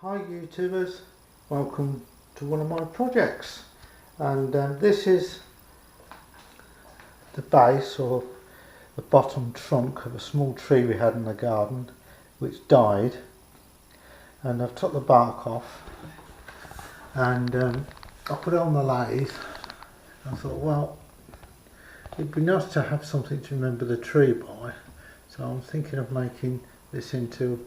Hi YouTubers, welcome to one of my projects, and this is the base or the bottom trunk of a small tree we had in the garden which died, and I've took the bark off and I put it on the lathe. I thought, well, it'd be nice to have something to remember the tree by, so I'm thinking of making this into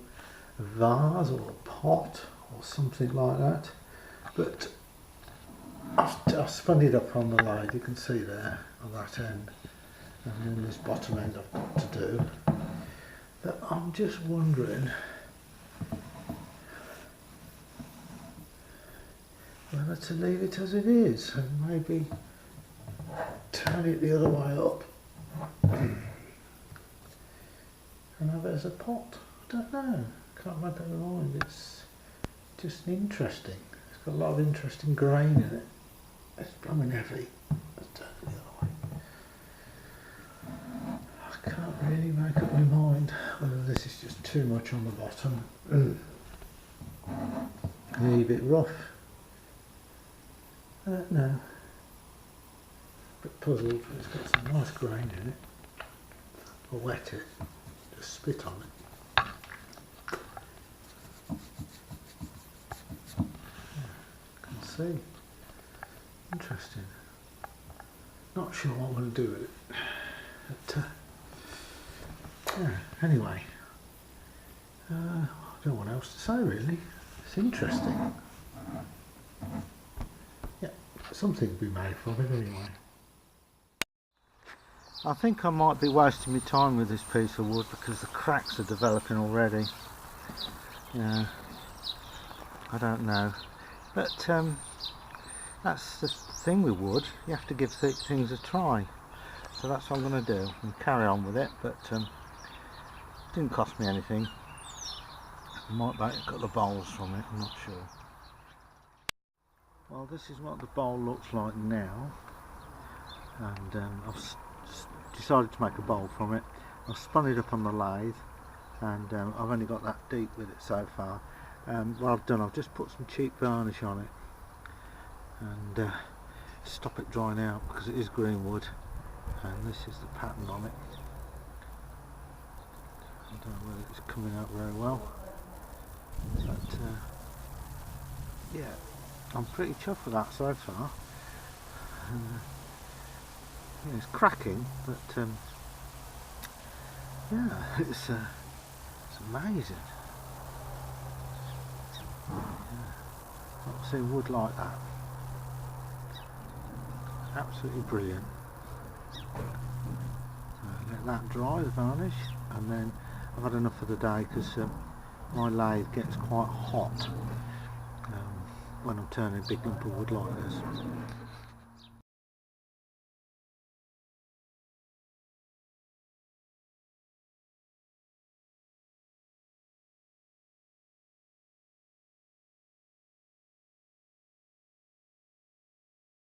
a vase or a pot or something like that, but I've spun it up on the lathe, you can see there on that end, and then this bottom end I've got to do. But I'm just wondering whether to leave it as it is and maybe turn it the other way up and have it as a pot. I don't know, can't make up my mind. It's just interesting. It's got a lot of interesting grain in it. It's blooming heavy. Let's turn it the other way. I can't really make up my mind whether this is just too much on the bottom. Maybe a bit rough. I don't know. A bit puzzled. It's got some nice grain in it. I'll wet it. Just spit on it. See, interesting. Not sure what I'm going to do with it, but yeah, anyway, I don't know what else to say really. It's interesting. Yeah, something to be made from it anyway. I think I might be wasting my time with this piece of wood because the cracks are developing already. Yeah, I don't know. But that's the thing with wood, you have to give things a try. So that's what I'm going to do, and carry on with it, but it didn't cost me anything. I might make a couple of bowls from it, I'm not sure. Well, this is what the bowl looks like now, and I've decided to make a bowl from it. I've spun it up on the lathe, and I've only got that deep with it so far. What I've done, I've just put some cheap varnish on it and stop it drying out because it is green wood, and this is the pattern on it. I don't know whether it's coming out very well, but yeah, I'm pretty chuffed with that so far. Yeah, it's cracking, but yeah, it's amazing. I've seen wood like that. Absolutely brilliant. So let that dry, the varnish, and then I've had enough for the day because my lathe gets quite hot when I'm turning big lump of wood like this.